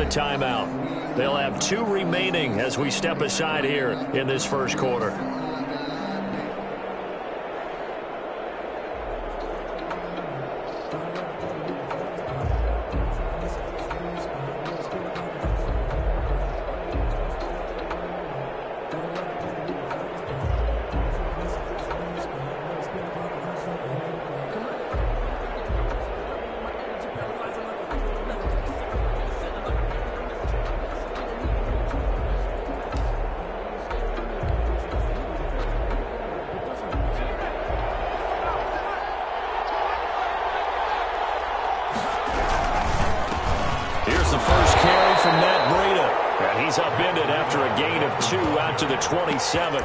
start a timeout. They'll have 2 remaining as we step aside here in this first quarter. To the 27.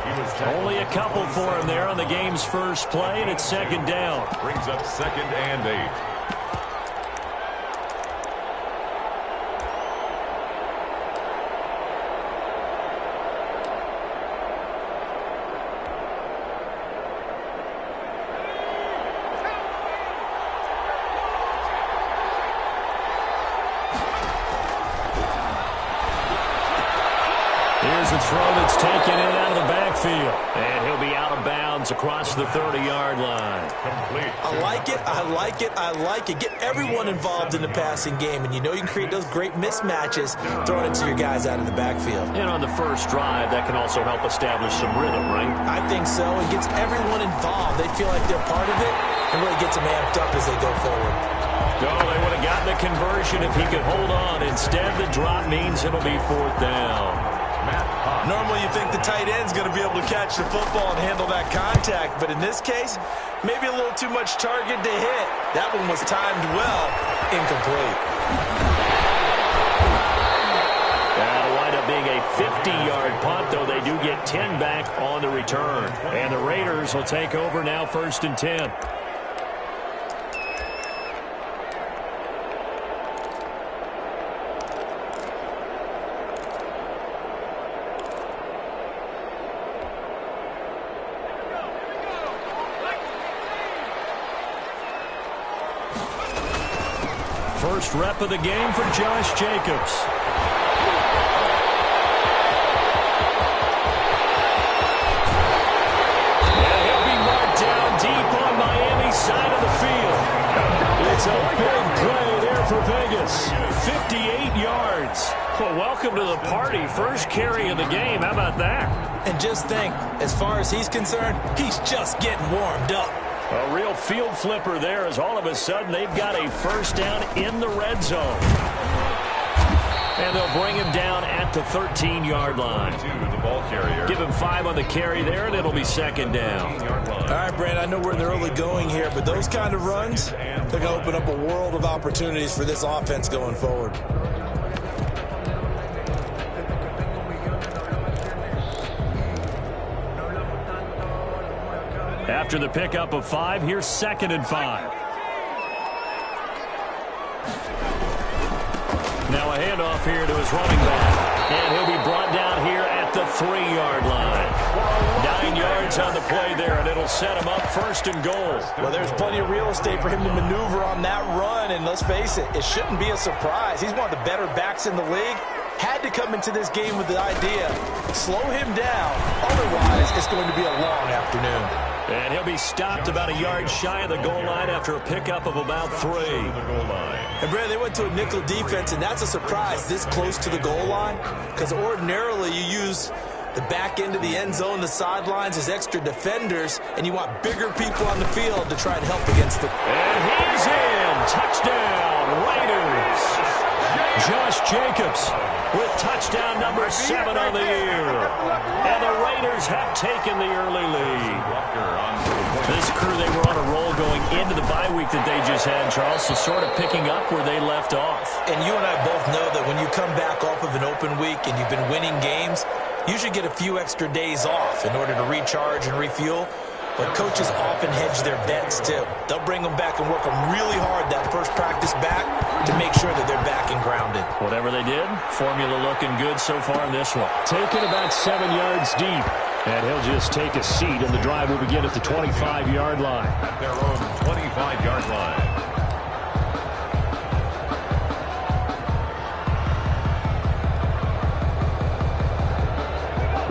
Only a couple for him there on the game's first play, and it's second down. Brings up 2nd and 8. Here's a throw that's taken in out of the backfield. And he'll be out of bounds across the 30-yard line. Complete. I like it, I like it, I like it. Get everyone involved in the passing game, and you know you can create those great mismatches throwing it to your guys out of the backfield. And on the first drive, that can also help establish some rhythm, right? I think so. It gets everyone involved. They feel like they're part of it and really gets them amped up as they go forward. Oh, they would have gotten the conversion if he could hold on. Instead, the drop means it'll be 4th down. Normally you think the tight end's going to be able to catch the football and handle that contact, but in this case, maybe a little too much target to hit. That one was timed well, incomplete. That'll wind up being a 50-yard punt, though they do get 10 back on the return. And the Raiders will take over now 1st and 10. First rep of the game for Josh Jacobs. And he'll be marked down deep on Miami's side of the field. It's a big play there for Vegas. 58 yards. Well, welcome to the party. First carry of the game. How about that? And just think, as far as he's concerned, he's just getting warmed up. A real field flipper there as all of a sudden they've got a first down in the red zone. And they'll bring him down at the 13-yard line. The ball carrier. Give him 5 on the carry there, and it'll be second down. All right, Brand, I know we're in the early going here, but those kind of runs, they're going to open up a world of opportunities for this offense going forward. After the pickup of 5, here's 2nd and 5. Now a handoff here to his running back. And he'll be brought down here at the 3-yard line. 9 yards on the play there, and it'll set him up 1st and goal. Well, there's plenty of real estate for him to maneuver on that run, and let's face it, it shouldn't be a surprise. He's one of the better backs in the league. Had to come into this game with the idea, slow him down. Otherwise, it's going to be a long afternoon. And he'll be stopped about a yard shy of the goal line after a pickup of about 3. And, Brad, they went to a nickel defense, and that's a surprise this close to the goal line, because ordinarily you use the back end of the end zone, the sidelines as extra defenders, and you want bigger people on the field to try and help against the... And he's in! Touchdown, Raiders! Josh Jacobs with touchdown number 7 on the year. And the Raiders have taken the early lead. This crew, they were on a roll going into the bye week that they just had, Charles, so sort of picking up where they left off. And you and I both know that when you come back off of an open week and you've been winning games, you should get a few extra days off in order to recharge and refuel. But coaches often hedge their bets, too. They'll bring them back and work them really hard that first practice back to make sure that they're back and grounded. Whatever they did, formula looking good so far in this one. Taken about 7 yards deep. And he'll just take a seat, and the drive will begin at the 25-yard line. At their own 25-yard line.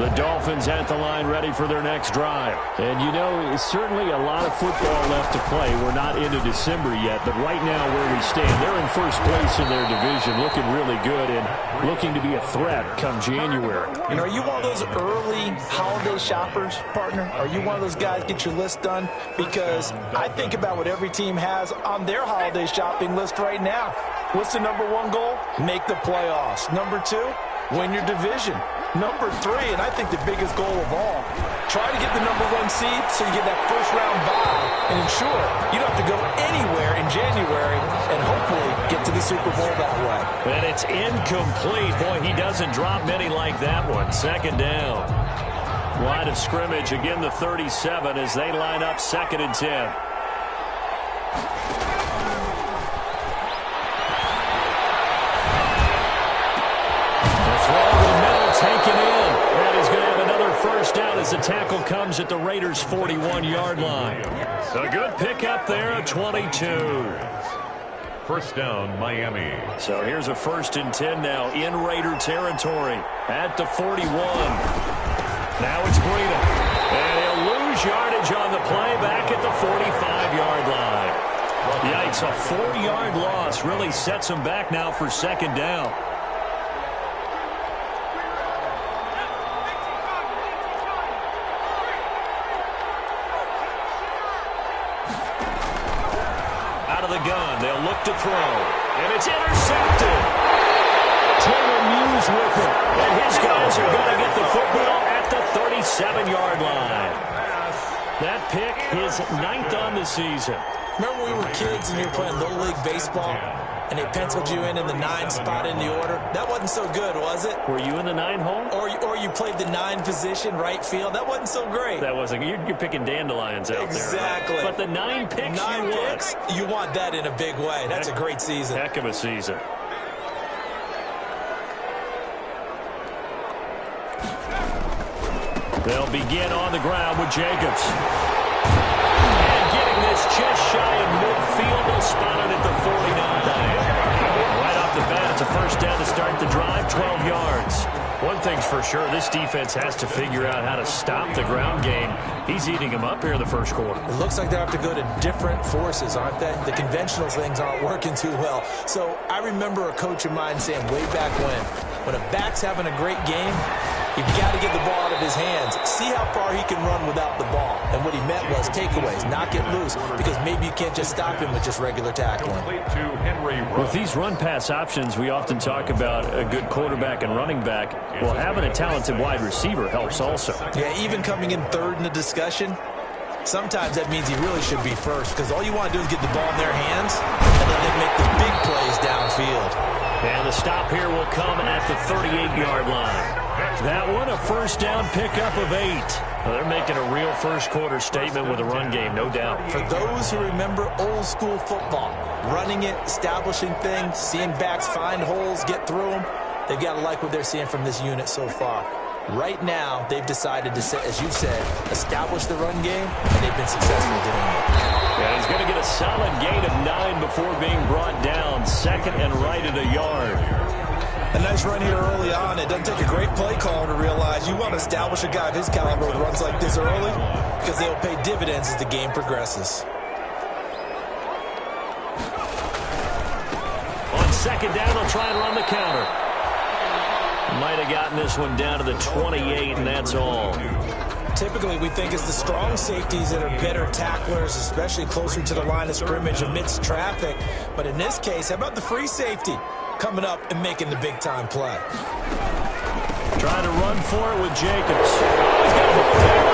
The Dolphins at the line ready for their next drive. And, you know, it's certainly a lot of football left to play. We're not into December yet, but right now where we stand, they're in first place in their division, looking really good and looking to be a threat come January. And are you one of those early holiday shoppers, partner? Are you one of those guys get your list done? Because I think about what every team has on their holiday shopping list right now. What's the number one goal? Make the playoffs. Number two, win your division. Number three, and I think the biggest goal of all, try to get the number one seed so you get that first round bye and ensure you don't have to go anywhere in January and hopefully get to the Super Bowl that way. And it's incomplete. Boy, he doesn't drop many like that one. Second down. Line of scrimmage, again the 37 as they line up 2nd and 10. Taken in. And he's going to have another first down as the tackle comes at the Raiders' 41-yard line. A good pickup there at 22. First down, Miami. So here's a 1st and 10 now in Raider territory at the 41. Now it's Breida. And he'll lose yardage on the play back at the 45-yard line. Yikes, a 4-yard loss really sets him back now for 2nd down. They'll look to throw, and it's intercepted. Taylor Muse with it, and his guys are going to get the football at the 37-yard line. That pick, his 9th on the season. Remember when we were kids and you were playing Little League Baseball, and they penciled you in the 9 spot in the order? That wasn't so good, was it? Were you in the 9 hole? Or you played the 9 position, right field? That wasn't so great. That wasn't. You're picking dandelions out exactly. there. Right? But the 9 picks, 9 picks, you want that in a big way. That's a great season. Heck of a season. They'll begin on the ground with Jacobs. And getting this just shy of midfield, they'll spot it at the 49. Right off the bat, it's a first down to start the drive, 12 yards. One thing's for sure, this defense has to figure out how to stop the ground game. He's eating them up here in the first quarter. It looks like they have to go to different forces, aren't they? The conventional things aren't working too well. So I remember a coach of mine saying way back when a back's having a great game, you've got to get the ball out of his hands. See how far he can run without the ball. And what he meant was takeaways, knock it loose, because maybe you can't just stop him with just regular tackling. With these run-pass options, we often talk about a good quarterback and running back. Well, having a talented wide receiver helps also. Yeah, even coming in 3rd in the discussion, sometimes that means he really should be first, because all you want to do is get the ball in their hands, and then they make the big plays downfield. And the stop here will come at the 38-yard line. That one, a first down pickup of 8. Well, they're making a real first quarter statement with a run game, no doubt. For those who remember old school football, running it, establishing things, seeing backs find holes, get through them, they've got to like what they're seeing from this unit so far. Right now, they've decided to, as you said, establish the run game, and they've been successful doing it. Yeah, he's going to get a solid gain of 9 before being brought down. 2nd and right at a yard. A nice run here early on. It doesn't take a great play caller to realize you want to establish a guy of his caliber with runs like this early, because they'll pay dividends as the game progresses. On 2nd down, they'll try and run the counter. Might have gotten this one down to the 28, and that's all. Typically, we think it's the strong safeties that are better tacklers, especially closer to the line of scrimmage amidst traffic. But in this case, how about the free safety coming up and making the big-time play? Trying to run for it with Jacobs. He's got a hold down,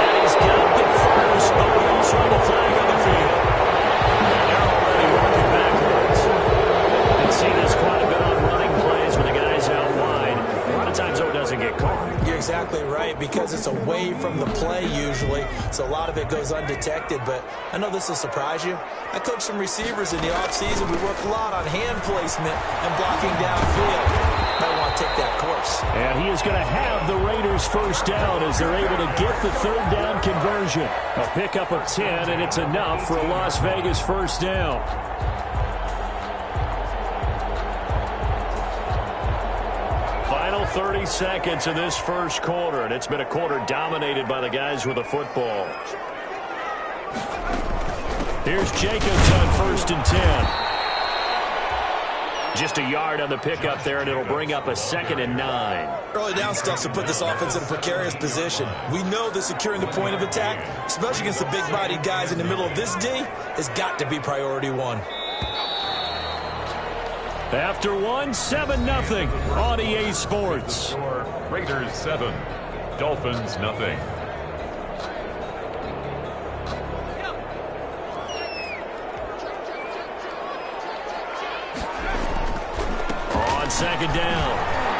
and he's got the first. Also on the flag on the field. And they're already working backwards. You see this quite a bit on running plays when the guy's out wide. A lot of times, though, it doesn't get caught. You're exactly right, because it's away from the play usually, so a lot of it goes undetected. But I know this will surprise you. I coach some receivers in the offseason. We work a lot on hand placement and blocking downfield. Might want to take that course. And he is going to have the Raiders first down as they're able to get the 3rd down conversion. A pickup of 10, and it's enough for a Las Vegas first down. Final 30 seconds in this first quarter, and it's been a quarter dominated by the guys with the football. Here's Jacobs on 1st and 10. Just a yard on the pickup there, and it'll bring up a 2nd and 9. Early down stuff to put this offense in a precarious position. We know that securing the point of attack, especially against the big-bodied guys in the middle of this D, has got to be priority one. After 7-0 on EA Sports. Raiders 7, Dolphins nothing. On 2nd down,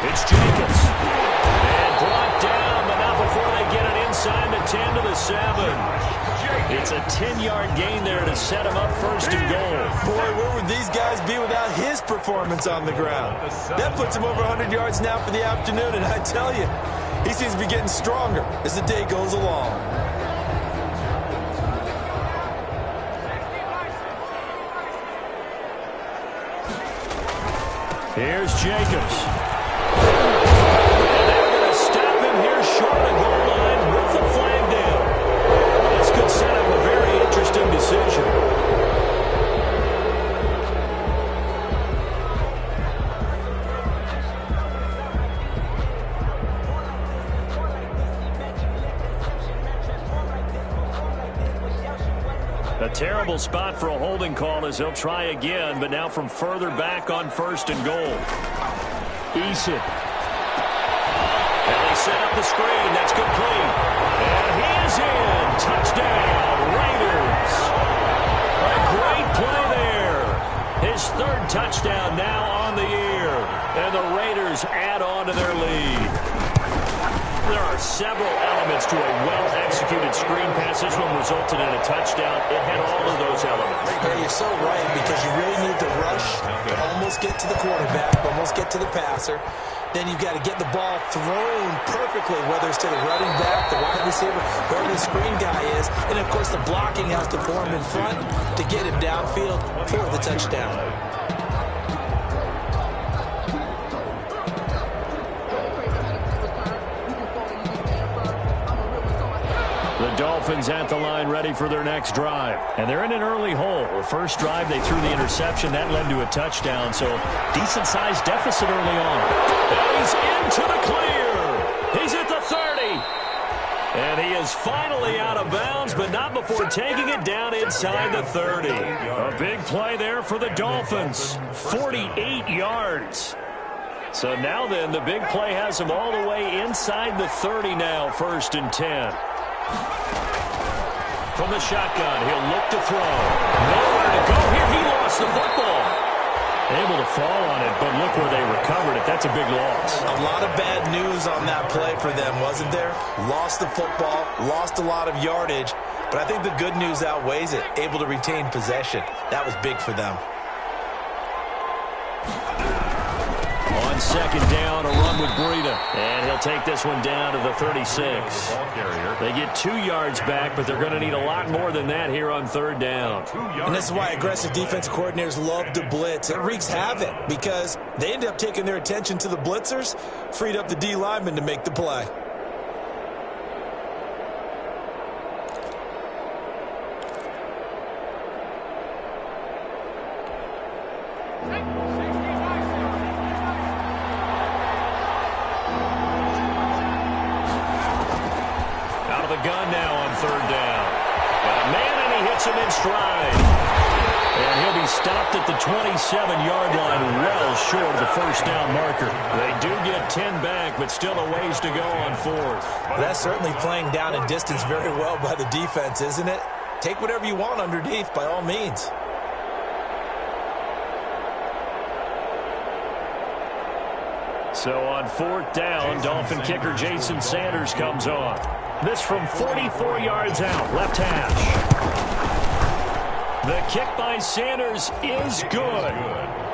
it's Jacobs. And brought down, but not before they get it inside the 10 to the 7. It's a 10-yard gain there to set him up 1st and goal. Boy, where would these guys be without his performance on the ground? That puts him over 100 yards now for the afternoon, and I tell you, he seems to be getting stronger as the day goes along. Here's Jacobs. And they're going to stop him here short of goal line with the flag down. This could set up a very interesting decision. A terrible spot for a holding call as they'll try again, but now from further back on 1st and goal. Eason. And they set up the screen. That's complete. And he is in. Touchdown, Raiders. A great play there. His 3rd touchdown now on the year. And the Raiders add on to their lead. There are several elements to a well-executed screen pass. This one resulted in a touchdown. It had all of those elements. Yeah, you're so right, because you really need to rush to almost get to the quarterback, almost get to the passer. Then you've got to get the ball thrown perfectly, whether it's to the running back, the wide receiver, whoever the screen guy is. And, of course, the blocking has to form in front to get him downfield for the touchdown. The Dolphins at the line ready for their next drive. And they're in an early hole. The first drive, they threw the interception. That led to a touchdown, so decent-sized deficit early on. And he's into the clear. He's at the 30. And he is finally out of bounds, but not before taking it down inside the 30. A big play there for the Dolphins. 48 yards. So now then, the big play has him all the way inside the 30 now, 1st and 10. From the shotgun, he'll look to throw. Nowhere to go here. He lost the football. Able to fall on it, but look where they recovered it. That's a big loss. A lot of bad news on that play for them, wasn't there? Lost the football, lost a lot of yardage, but I think the good news outweighs it. Able to retain possession. That was big for them. On 2nd down, a run with Breida. And he'll take this one down to the 36. They get 2 yards back, but they're going to need a lot more than that here on 3rd down. And this is why aggressive defensive coordinators love to blitz. It wreaks havoc because they end up taking their attention to the blitzers, freed up the D lineman to make the play. Gun now on 3rd down. Got a man, and he hits him in stride. And he'll be stopped at the 27-yard line, well short of the 1st down marker. They do get 10 back, but still a ways to go on 4th. Well, that's certainly playing down in distance very well by the defense, isn't it? Take whatever you want underneath, by all means. So on 4th down, Dolphin kicker Jason Sanders comes on. This from 44 yards out, left hash. The kick by Sanders is good.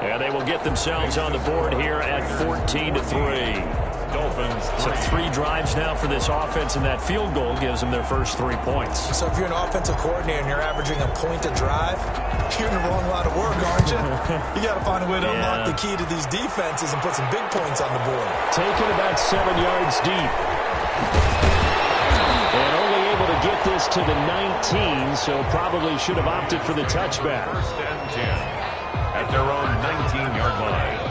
And they will get themselves on the board here at 14-3. Dolphins 3. So 3 drives now for this offense, and that field goal gives them their first 3 points. So if you're an offensive coordinator and you're averaging a point a drive, you're in the wrong line of work, aren't you? You got to find a way to unlock the key to these defenses and put some big points on the board. Taken about 7 yards deep. And only able to get this to the 19, so probably should have opted for the touchback. First and 10 at their own 19-yard line.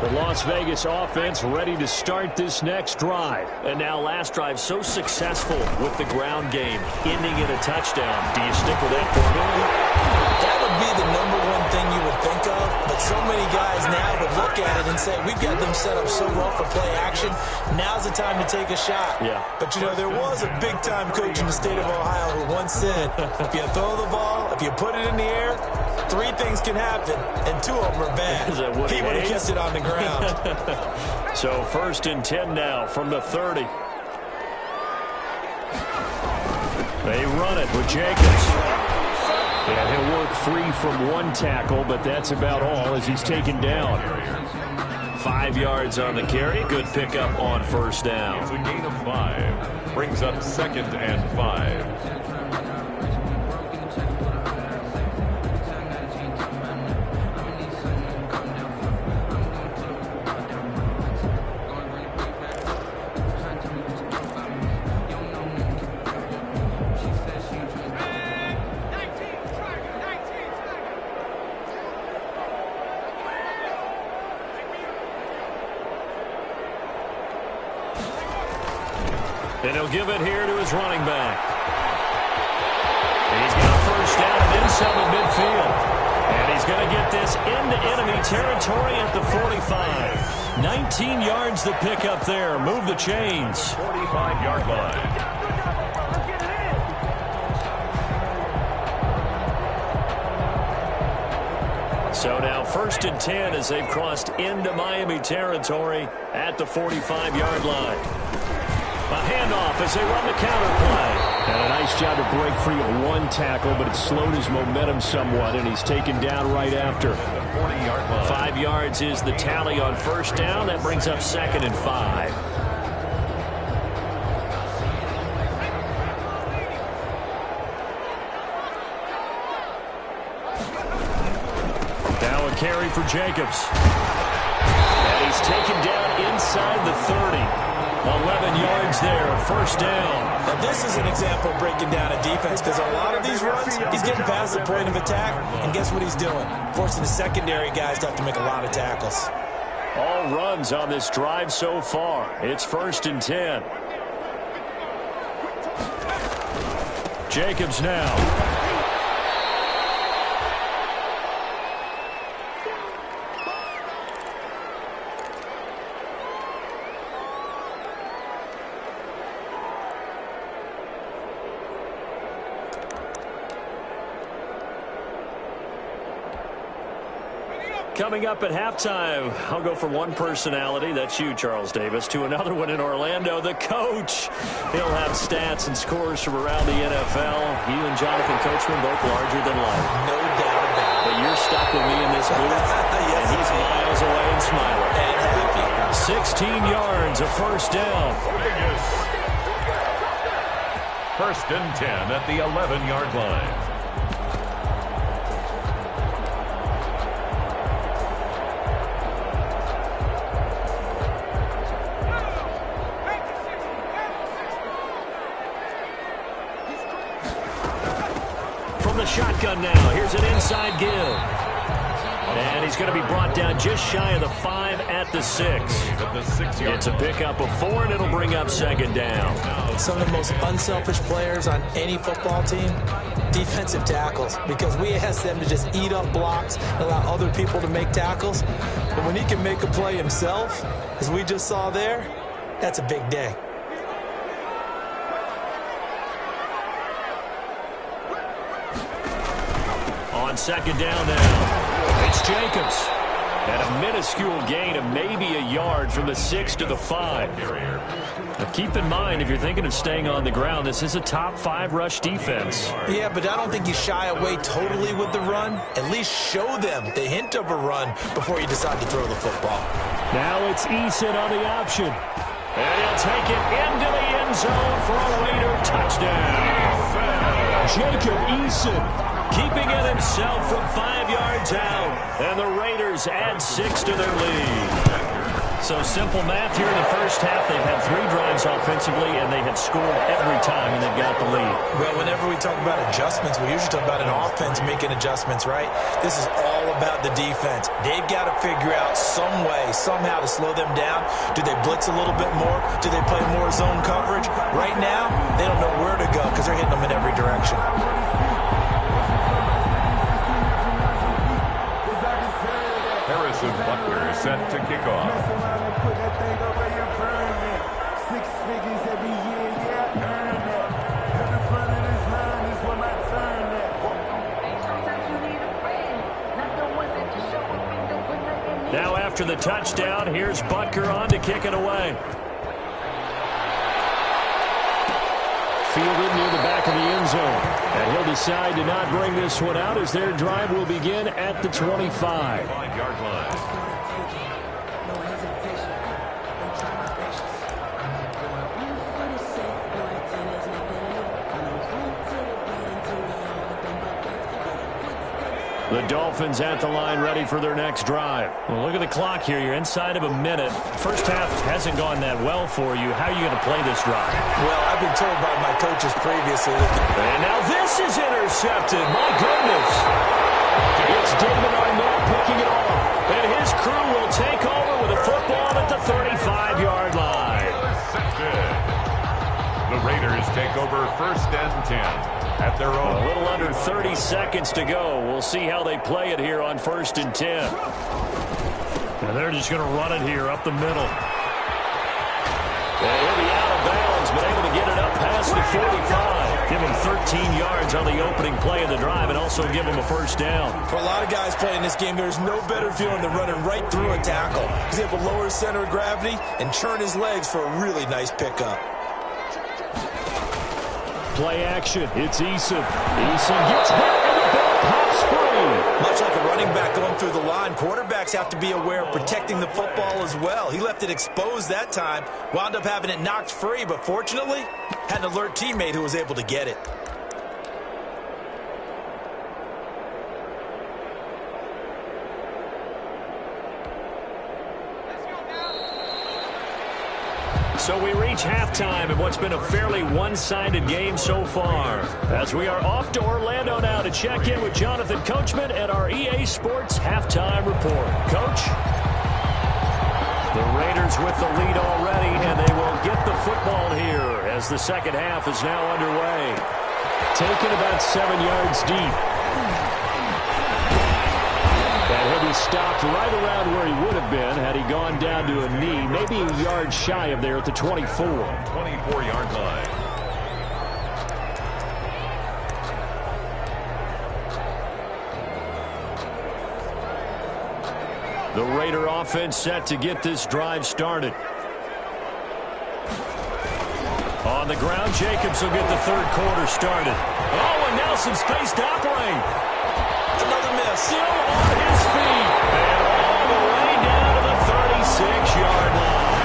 The Las Vegas offense ready to start this next drive. And now last drive so successful with the ground game, ending in a touchdown. Do you stick with that formula? That would be the number one thing you would think of, but so many guys now would look at it and say, we've got them set up so well for play action, now's the time to take a shot. Yeah. But, you know, there was a big-time coach in the state of Ohio who once said, if you throw the ball, if you put it in the air, 3 things can happen, and 2 of them are bad. He would have kept it on the ground. So first and 10 now from the 30. They run it with Jacobs. And he'll work free from 1 tackle, but that's about all as he's taken down. 5 yards on the carry. Good pickup on first down. It's a gain of 5. Brings up 2nd and 5. And he'll give it here to his running back. He's got a first down and then some at midfield. And he's going to get this into enemy territory at the 45. 19 yards the pickup there. Move the chains. 45-yard line. So now first and 10 as they've crossed into Miami territory at the 45-yard line. A handoff as they run the counter play. And a nice job to break free of 1 tackle, but it slowed his momentum somewhat, and he's taken down right after. 40-yard line. 5 yards is the tally on first down. That brings up 2nd and 5. Now a carry for Jacobs. And he's taken down inside the 30. 11 yards there, first down. Now, this is an example of breaking down a defense because a lot of these runs, he's getting past the point of attack, and guess what he's doing? Forcing the secondary guys to have to make a lot of tackles. All runs on this drive so far. It's first and 10. Jacobs now. Coming up at halftime, I'll go from one personality, that's you, Charles Davis, to another one in Orlando, the coach. He'll have stats and scores from around the NFL. You and Jonathan Coachman both larger than life. No doubt about it. But you're stuck with me in this booth, Yes, and he's miles away and smiling. And happy. 16 yards, a first down. First and 10 at the 11-yard line. Shotgun now. Here's an inside give. And he's going to be brought down just shy of the 5 at the 6. It's a pickup of 4, and it'll bring up 2nd down. Some of the most unselfish players on any football team, defensive tackles, because we ask them to just eat up blocks and allow other people to make tackles. But when he can make a play himself, as we just saw there, that's a big day. On 2nd down now, it's Jacobs. And a minuscule gain of maybe a yard from the 6 to the 5. Now keep in mind, if you're thinking of staying on the ground, this is a top 5 rush defense. Yeah, but I don't think you shy away totally with the run. At least show them the hint of a run before you decide to throw the football. Now it's Eason on the option. And he'll take it into the end zone for a Raider touchdown. Jacob Eason keeping it himself from 5 yards out. And the Raiders add 6 to their lead. So simple math here in the first half. They've had 3 drives offensively, and they have scored every time, and they've got the lead. Well, whenever we talk about adjustments, we usually talk about an offense making adjustments, right? This is all about the defense. They've got to figure out some way, somehow to slow them down. Do they blitz a little bit more? Do they play more zone coverage? Right now, they don't know where to go because they're hitting them in every direction. Harrison Butker set to kick off. Now after the touchdown, here's Butker on to kick it away. Fielded near the back of the end zone. And he'll decide to not bring this one out as their drive will begin at the 25. 5-yard line. The Dolphins at the line ready for their next drive. Well, look at the clock here. You're inside of a minute. First half hasn't gone that well for you. How are you going to play this drive? Well, I've been told by my coaches previously that... And now this is intercepted. My goodness. It's David Arnett picking it off. And his crew will take over with a football at the 35-yard line. The Raiders take over 1st and 10. At their own. A little under 30 seconds to go. We'll see how they play it here on 1st and 10. And they're just going to run it here up the middle. And he'll be out of bounds, but able to get it up past the 45. Give him 13 yards on the opening play of the drive and also give him a first down. For a lot of guys playing this game, there's no better feeling than running right through a tackle. He's able to lower his center of gravity and churn his legs for a really nice pickup. Play action. It's Eason. Eason gets hit and the ball pops free. Much like a running back going through the line, quarterbacks have to be aware of protecting the football as well. He left it exposed that time, wound up having it knocked free, but fortunately, had an alert teammate who was able to get it. So we reach halftime in what's been a fairly one-sided game so far. As we are off to Orlando now to check in with Jonathan Coachman at our EA Sports Halftime Report. Coach? The Raiders with the lead already, and they will get the football here as the second half is now underway. Taken about 7 yards deep. And he'll be stopped right around where he would have been had he gone down to a knee, maybe a yard shy of there at the 24. 24-yard line. The Raider offense set to get this drive started. On the ground, Jacobs will get the third quarter started. Oh, and now some space to operate. Another miss. Still on his feet. And all the way down to the 36-yard line.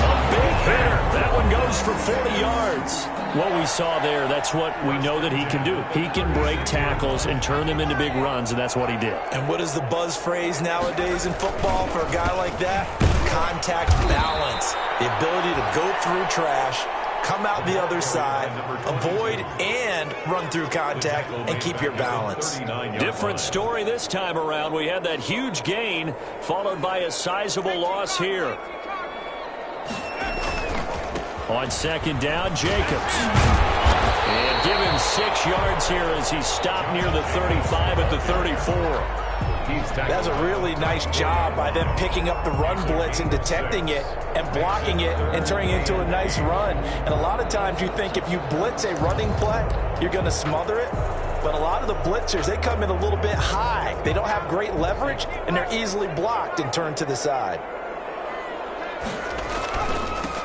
A big hitter. That one goes for 40 yards. What we saw there, that's what we know that he can do. He can break tackles and turn them into big runs, and that's what he did. And what is the buzz phrase nowadays in football for a guy like that? Contact balance. The ability to go through trash, come out the other side, avoid and run through contact, and keep your balance. Different story this time around. We had that huge gain followed by a sizable loss here. On second down, Jacobs. And give him 6 yards here as he's stopped near the 35 at the 34. That's a really nice job by them picking up the run blitz and detecting it and blocking it and turning it into a nice run. And a lot of times you think if you blitz a running play, you're going to smother it. but a lot of the blitzers, they come in a little bit high. They don't have great leverage, and they're easily blocked and turned to the side.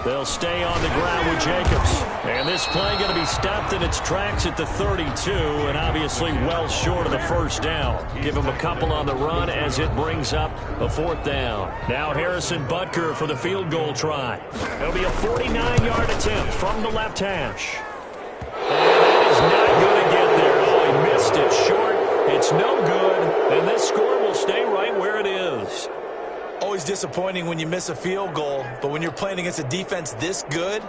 They'll stay on the ground with Jacobs. And this play going to be stopped in its tracks at the 32, and obviously well short of the first down. Give him a couple on the run as it brings up a 4th down. Now Harrison Butker for the field goal try. It'll be a 49-yard attempt from the left hash. And that is not going to get there. Oh, he missed it short. It's no good, and this score will stay right where it is. Always disappointing when you miss a field goal, but when you're playing against a defense this good,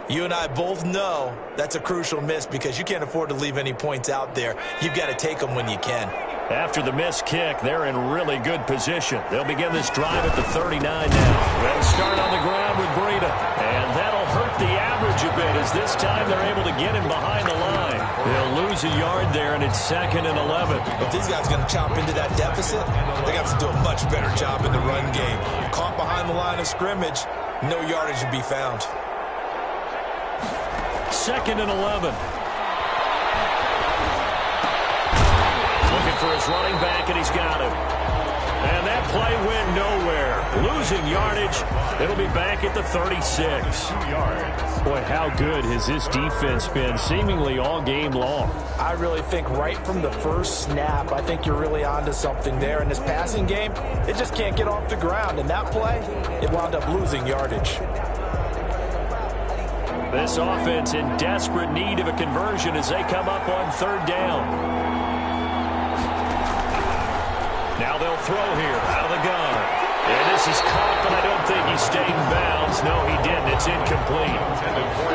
you and I both know that's a crucial miss because you can't afford to leave any points out there. You've got to take them when you can. After the missed kick, they're in really good position. They'll begin this drive at the 39 now. They'll start on the ground with Breida, and that'll hurt the average a bit as this time they're able to get him behind the line. They'll lose a yard there, and it's 2nd and 11. If these guys are going to chop into that deficit, they got to do a much better job in the run game. Caught behind the line of scrimmage, no yardage to be found. 2nd and 11. Looking for his running back, and he's got him. And that play went nowhere. Losing yardage. It'll be back at the 36. Boy, how good has this defense been seemingly all game long? I really think right from the first snap, I think you're really onto something there. In this passing game, it just can't get off the ground. And that play, it wound up losing yardage. This offense in desperate need of a conversion as they come up on 3rd down. Now they'll throw here out of the gun. And this is caught, but I don't think he stayed in bounds. No, he didn't. It's incomplete.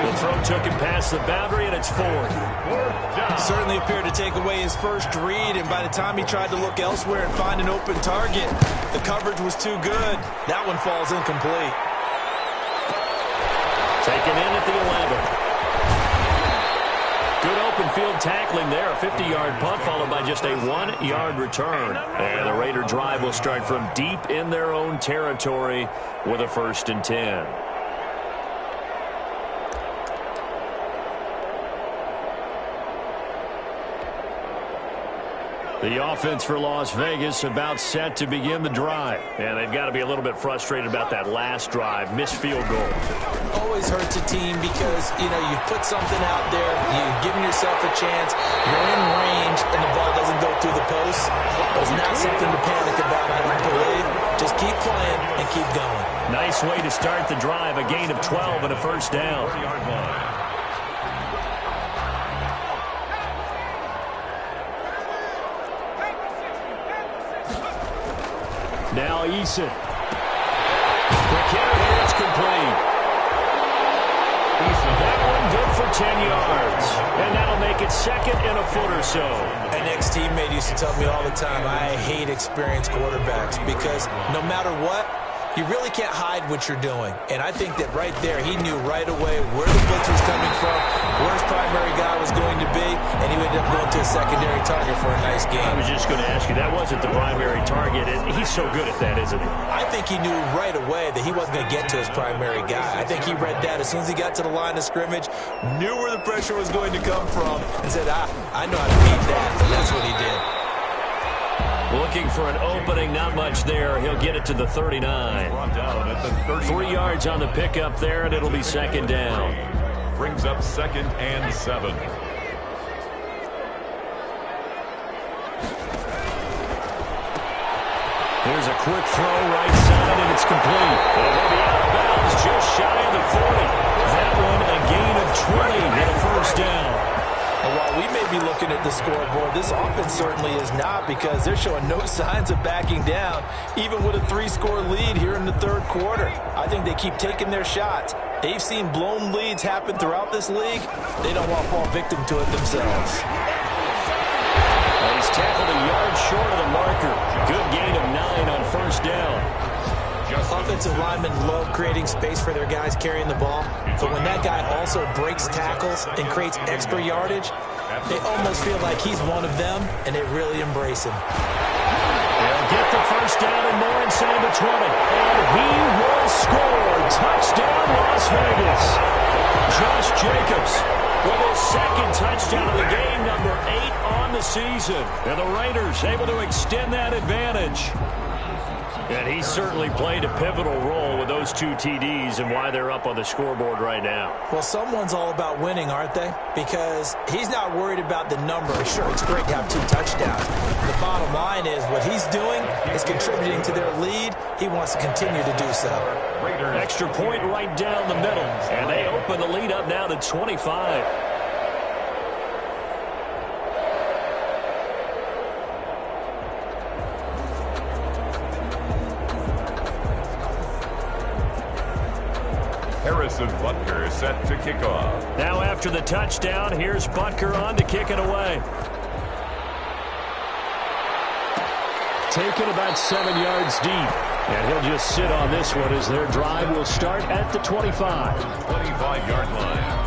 The throw took him past the boundary, and it's 4th. Certainly appeared to take away his first read, and by the time he tried to look elsewhere and find an open target, the coverage was too good. That one falls incomplete. Taken in at the 11. Good open field tackling there. A 50-yard punt followed by just a 1-yard return. And the Raider drive will start from deep in their own territory with a 1st and 10. The offense for Las Vegas about set to begin the drive. And they've got to be a little bit frustrated about that last drive. Missed field goal. Always hurts a team because, you know, you put something out there, you've given yourself a chance, you're in range, and the ball doesn't go through the post. It's not something to panic about, I don't believe. Just keep playing and keep going. Nice way to start the drive. A gain of 12 and a 1st down. Now Eason. The carry here, it's complete. That one good for 10 yards. And that'll make it 2nd and a foot or so. An ex-teammate used to tell me all the time, I hate experienced quarterbacks because no matter what, you really can't hide what you're doing. And I think that right there, he knew right away where the blitz was coming from, where his primary guy was going to be, and he ended up going to a secondary target for a nice game. I was just going to ask you, that wasn't the primary target. He's so good at that, isn't he? I think he knew right away that he wasn't going to get to his primary guy. I think he read that as soon as he got to the line of scrimmage, knew where the pressure was going to come from, and said, I know how to beat that, and that's what he did. Looking for an opening, not much there. He'll get it to the 39. 3 yards on the pickup there, and it'll be 2nd down. Brings up 2nd and 7. Here's a quick throw right side, and it's complete. And he'll be out of bounds just shy of the 40. That one a gain of 20 and a 1st down. And while we may be looking at the scoreboard, this offense certainly is not because they're showing no signs of backing down, even with a 3-score lead here in the 3rd quarter. I think they keep taking their shots. They've seen blown leads happen throughout this league. They don't want to fall victim to it themselves. Well, he's tackled a yard short of the marker. Good gain of 9 on 1st down. Offensive linemen love creating space for their guys carrying the ball, but when that guy also breaks tackles and creates extra yardage, they almost feel like he's one of them, and they really embrace him. They'll get the 1st down and more inside the 20. And he will score. Touchdown, Las Vegas. Josh Jacobs with his 2nd touchdown of the game, number 8 on the season. And the Raiders able to extend that advantage. And he certainly played a pivotal role with those 2 TDs and why they're up on the scoreboard right now. Well, someone's all about winning, aren't they? Because he's not worried about the number. Sure, it's great to have 2 touchdowns. The bottom line is what he's doing is contributing to their lead. He wants to continue to do so. Extra point right down the middle. And they open the lead up now to 25. Harrison Butker set to kick off. Now after the touchdown, here's Butker on to kick it away. Taken about 7 yards deep. And he'll just sit on this one as their drive will start at the 25. 25-yard line.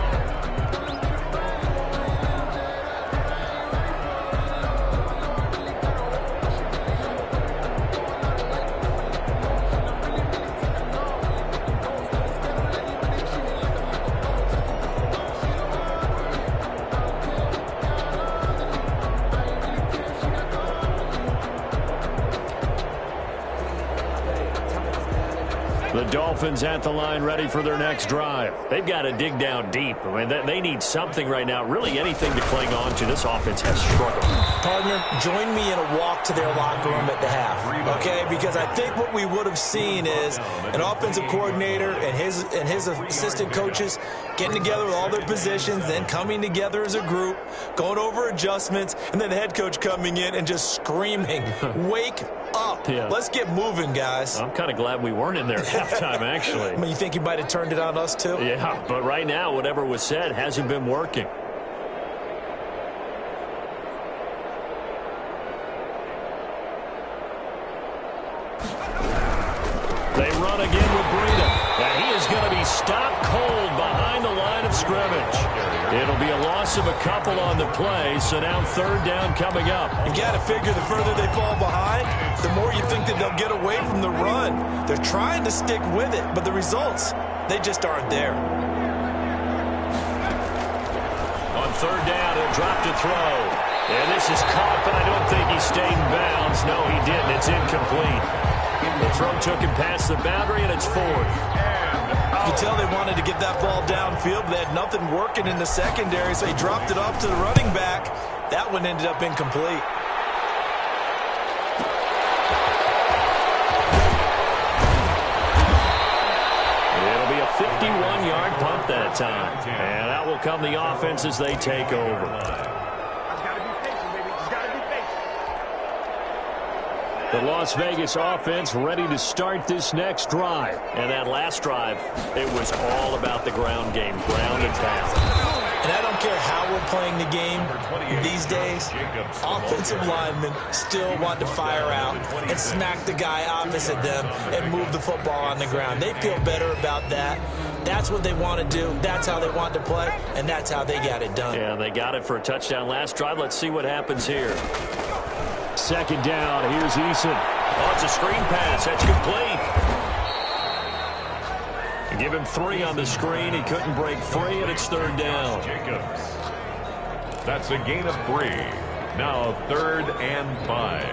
The Dolphins at the line ready for their next drive. They've got to dig down deep. I mean, they need something right now, really anything to cling on to. This offense has struggled. Partner, join me in a walk to their locker room at the half, okay? Because I think what we would have seen is an offensive coordinator and his assistant coaches getting together with all their positions, then coming together as a group, going over adjustments, and then the head coach coming in and just screaming, wake up. Yeah. Let's get moving, guys. I'm kind of glad we weren't in there at halftime, actually. I mean, you think he might have turned it on us, too? Yeah, but right now, whatever was said hasn't been working. They run again with Breida. And he is going to be stopped cold behind the line of scrimmage. It'll be a loss of a couple on the play, so now 3rd down coming up. You've got to figure the further they fall behind, the more you think that they'll get away from the run. They're trying to stick with it, but the results, they just aren't there. On 3rd down, he'll drop to throw. And this is caught, but I don't think he stayed in bounds. No, he didn't. It's incomplete. The throw took him past the boundary, and it's 4th. You can tell they wanted to get that ball downfield, but they had nothing working in the secondary, so he dropped it off to the running back. That one ended up incomplete. It'll be a 51-yard punt that time. And out will come the offense as they take over. The Las Vegas offense ready to start this next drive. And that last drive, it was all about the ground game, ground and pound. And I don't care how we're playing the game these days, offensive linemen still want to fire out and smack the guy opposite them and move the football on the ground. They feel better about that. That's what they want to do. That's how they want to play, and that's how they got it done. Yeah, they got it for a touchdown last drive. Let's see what happens here. 2nd down, here's Eason. Oh, it's a screen pass. That's complete. Give him 3 on the screen. He couldn't break free, and it's 3rd down. Jacobs. That's a gain of 3. Now 3rd and 5.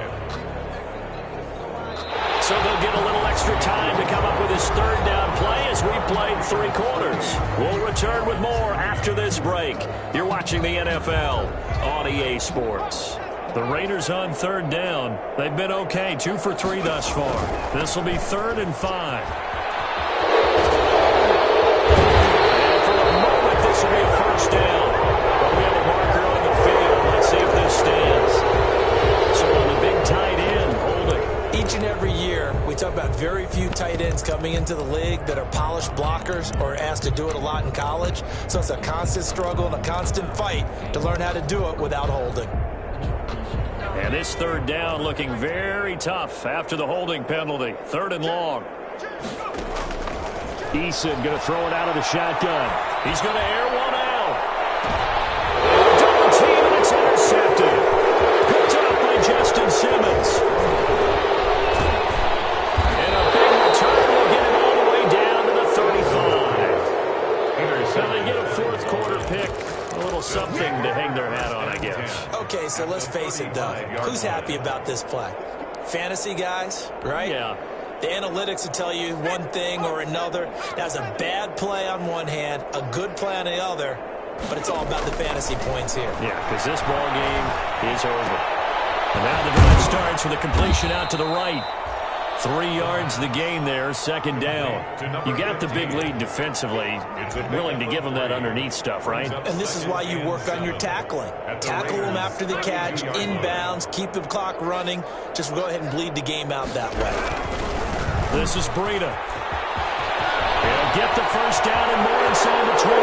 So they'll get a little extra time to come up with his 3rd down play as we played 3 quarters. We'll return with more after this break. You're watching the NFL on EA Sports. The Raiders on 3rd down. They've been okay, 2 for 3 thus far. This will be 3rd and 5. And for a moment, this will be a 1st down. But we have a marker on the field. Let's see if this stands. So on the big tight end, holding. Each and every year, we talk about very few tight ends coming into the league that are polished blockers or asked to do it a lot in college. So it's a constant struggle and a constant fight to learn how to do it without holding. And this 3rd down looking very tough after the holding penalty. 3rd and long. Eason going to throw it out of the shotgun. He's going to air one out. Double team, and it's intercepted. Picked up by Justin Simmons. And a big return will get him all the way down to the 35. So they get a 4th quarter pick. A little something to hang their hat on, I guess. yards. Okay, so let's face it, though. Who's happy about this play? Fantasy guys, right? Yeah. The analytics will tell you one thing or another. That's a bad play on one hand, a good play on the other, but it's all about the fantasy points here. Yeah, because this ball game is over. And now the drive starts with a completion out to the right. 3 yards the gain there, second down. You got the big lead defensively. Willing to give them that underneath stuff, right? And this is why you work on your tackling. Tackle them after the catch, inbounds, keep the clock running. Just go ahead and bleed the game out that way. This is Breida. He'll get the first down and more inside the 20.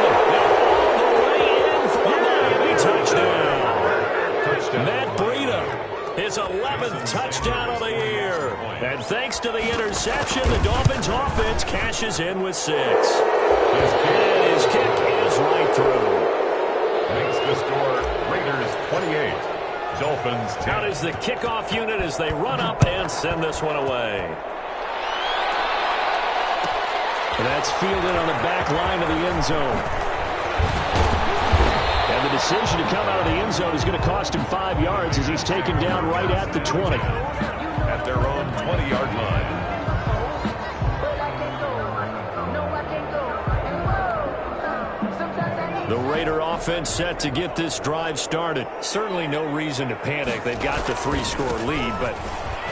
All the way in for a Miami touchdown. Matt Breida. His 11th touchdown of the year. And thanks to the interception, the Dolphins offense cashes in with 6. And his kick is right through. Makes the score Raiders 28. Dolphins 10. Out is the kickoff unit as they run up and send this one away. And that's fielded on the back line of the end zone. And the decision to come out of the end zone is going to cost him 5 yards as he's taken down right at the 20. At their own 20-yard line. The Raider offense set to get this drive started. Certainly no reason to panic. They've got the 3-score lead, but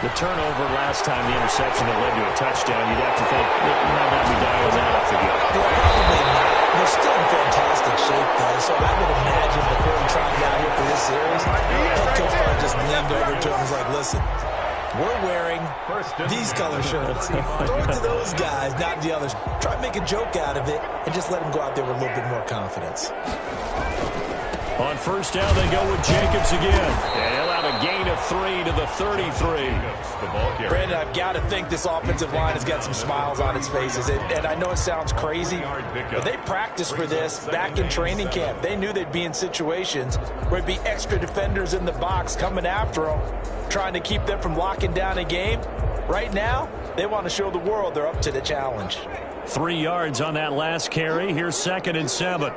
the turnover last time, the interception that led to a touchdown, you'd have to think they might not be dialing that up again. Probably not. They're still in fantastic shape, though, so I would imagine before he tried out here for this series, head coach probably just leaned over to him and was like, listen, we're wearing these color shirts. Throw it to those guys, not the others. Try to make a joke out of it and just let them go out there with a little bit more confidence. On first down, they go with Jacobs again. And he'll have a gain of 3 to the 33. Brandon, I've got to think this offensive line has got some smiles on its faces. And I know it sounds crazy, but they practiced for this back in training camp. They knew they'd be in situations where it'd be extra defenders in the box coming after them, trying to keep them from locking down a game. Right now, they want to show the world they're up to the challenge. 3 yards on that last carry. Here's 2nd and 7.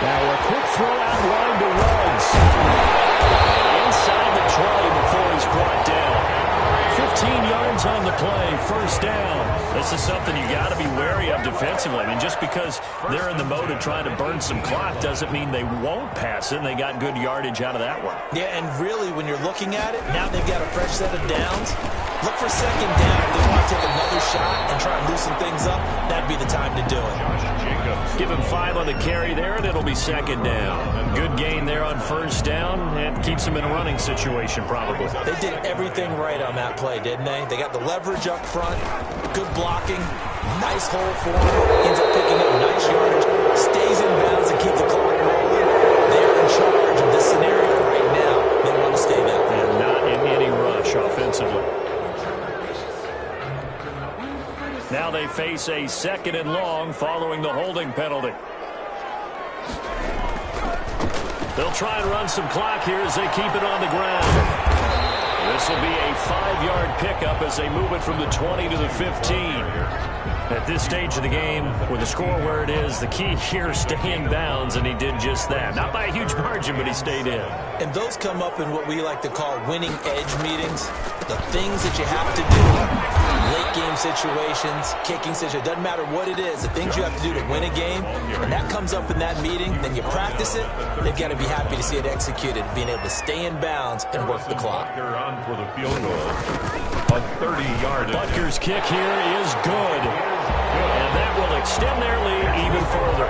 Now a quick throw out line to Ruggs. Inside the 20 before he's brought down. 15 yards on the play, first down. This is something you got to be wary of defensively. I mean, just because they're in the mode of trying to burn some clock doesn't mean they won't pass it. And they got good yardage out of that one. Yeah, and really, when you're looking at it, now they've got a fresh set of downs. Look for second down. If they want to take another shot and try and loosen things up, that'd be the time to do it. Give him 5 on the carry there, and it'll be second down. Good gain there on first down, and keeps him in a running situation probably. They did everything right on that play, didn't they? They got the leverage up front, good blocking, nice hole for him, ends up picking up nice yardage, stays in bounds and keeps the clock rolling. They're in charge of this scenario right now. They want to stay that way. And not in any rush offensively. Now they face a 2nd and long following the holding penalty. They'll try and run some clock here as they keep it on the ground. This will be a 5-yard pickup as they move it from the 20 to the 15. At this stage of the game, with the score where it is, the key here is stay in bounds, and he did just that. Not by a huge margin, but he stayed in. And those come up in what we like to call winning edge meetings. The things that you have to do. Late game situations, kicking situations, doesn't matter what it is, the things you have to do to win a game, and that comes up in that meeting, then you practice it, they've got to be happy to see it executed, being able to stay in bounds and work the clock. They're on for the field goal. A 30-yard. Butker's kick here is good. And that will extend their lead even further.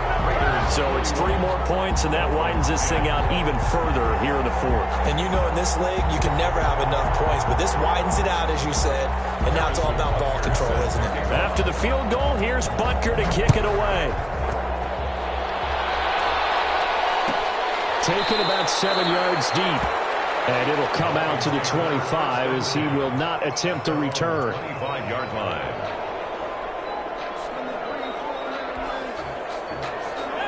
So it's 3 more points, and that widens this thing out even further here in the 4th. And you know in this league, you can never have enough points, but this widens it out, as you said, and now it's all about ball control, isn't it? After the field goal, here's Butker to kick it away. Taken about 7 yards deep. And it'll come out to the 25 as he will not attempt to return. 25-yard line.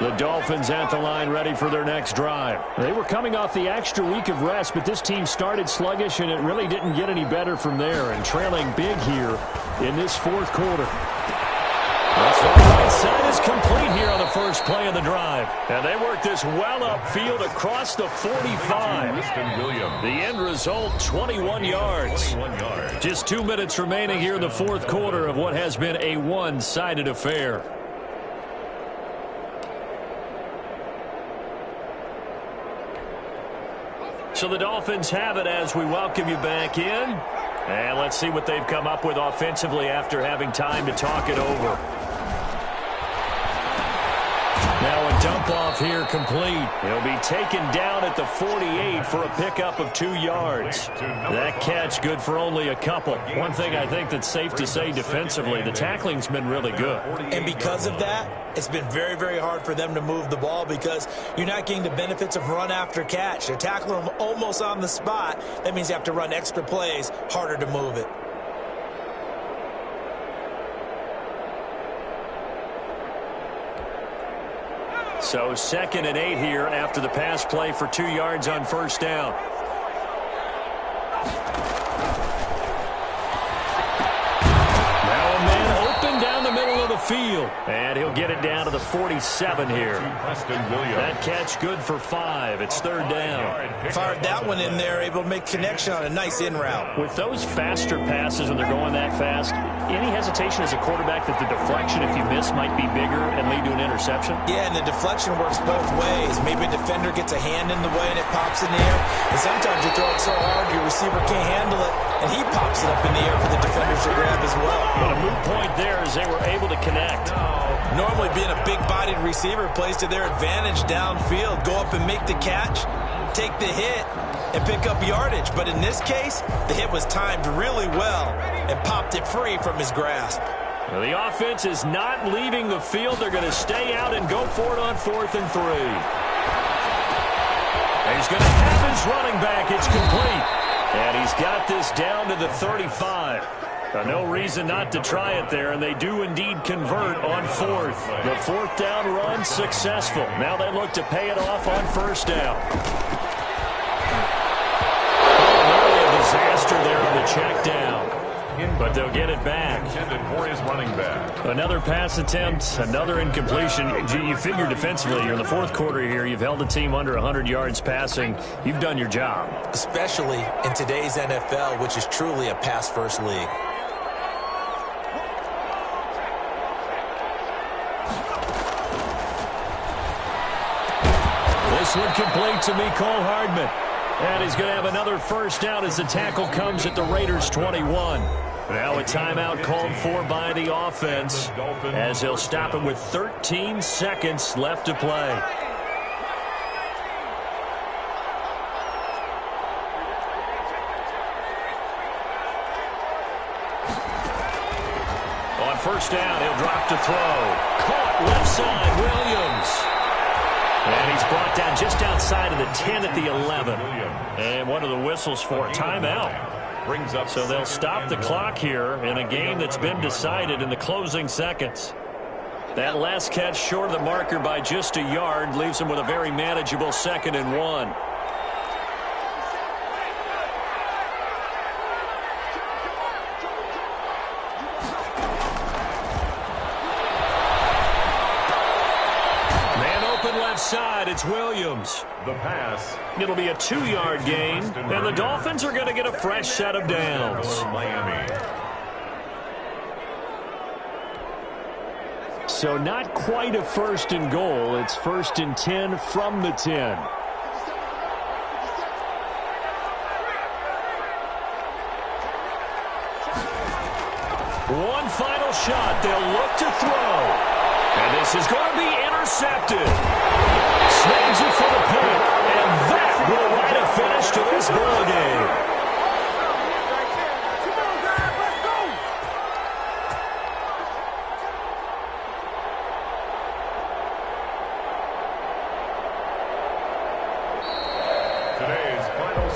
The Dolphins at the line ready for their next drive. They were coming off the extra week of rest, but this team started sluggish, and it really didn't get any better from there. And trailing big here in this 4th quarter. That's the right side is complete here on the first play of the drive. And they work this well upfield across the 45. The end result, 21 yards. Just 2 minutes remaining here in the fourth quarter of what has been a one-sided affair. So the Dolphins have it as we welcome you back in. And let's see what they've come up with offensively after having time to talk it over. Now a dump off here complete. He'll be taken down at the 48 for a pickup of 2 yards. That catch good for only a couple. One thing I think that's safe to say defensively, the tackling's been really good. And because of that, it's been very, very hard for them to move the ball because you're not getting the benefits of run after catch. They're tackling them almost on the spot. That means you have to run extra plays, harder to move it. So 2nd and 8 here after the pass play for 2 yards on first down. Now a man open down the middle of the field. And he'll get it down to the 47 here. That catch good for 5. It's 3rd down. Fired that one in there, able to make connection on a nice in route. With those faster passes when they're going that fast, any hesitation as a quarterback that the deflection, if you miss, might be bigger and lead to an interception? Yeah, and the deflection works both ways. Maybe a defender gets a hand in the way and it pops in the air. And sometimes you throw it so hard your receiver can't handle it, and he pops it up in the air for the defenders to grab as well. But a moot point there as they were able to connect. Normally being a big-bodied receiver plays to their advantage downfield. Go up and make the catch, take the hit, and pick up yardage. But in this case, the hit was timed really well and popped it free from his grasp. Well, the offense is not leaving the field. They're going to stay out and go for it on 4th and 3. And he's going to have his running back. It's complete. And he's got this down to the 35. No reason not to try it there, and they do indeed convert on 4th. The 4th down run successful. Now they look to pay it off on 1st down. Nearly a disaster there on the check down. But they'll get it back. For his running back. Another pass attempt, another incompletion. You figure defensively, you're in the 4th quarter here. You've held the team under 100 yards passing. You've done your job. Especially in today's NFL, which is truly a pass-first league. This one complete to Mecole Hardman. And he's going to have another first down as the tackle comes at the Raiders' 21. Now a timeout called for by the offense as they'll stop him with 13 seconds left to play. On first down, he'll drop to throw. Caught left side, Williams. And he's brought down just outside of the 10 at the 11. And one of the whistles for a timeout. So they'll stop the clock here in a game that's been decided in the closing seconds. That last catch short of the marker by just a yard leaves them with a very manageable 2nd and 1. Side, it's Williams. The pass. It'll be a 2-yard gain, and the Dolphins are going to get a fresh set of downs. Miami. So not quite a 1st and goal. It's 1st and 10 from the 10. One final shot. They'll look to throw. And this is going to be intercepted. Snags it for the point. And that will write a finish to this ball game.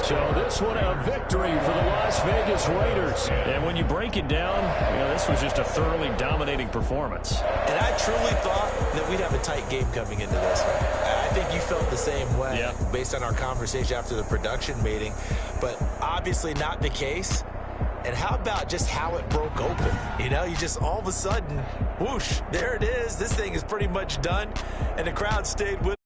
So this one a victory for the Las Vegas Raiders. And when you break it down, this was just a thoroughly dominating performance. And I truly thought that we'd have a tight game coming into this. I think you felt the same way based on our conversation after the production meeting. But obviously not the case. And how about just how it broke open? You know, you just all of a sudden, whoosh, there it is. This thing is pretty much done. And the crowd stayed with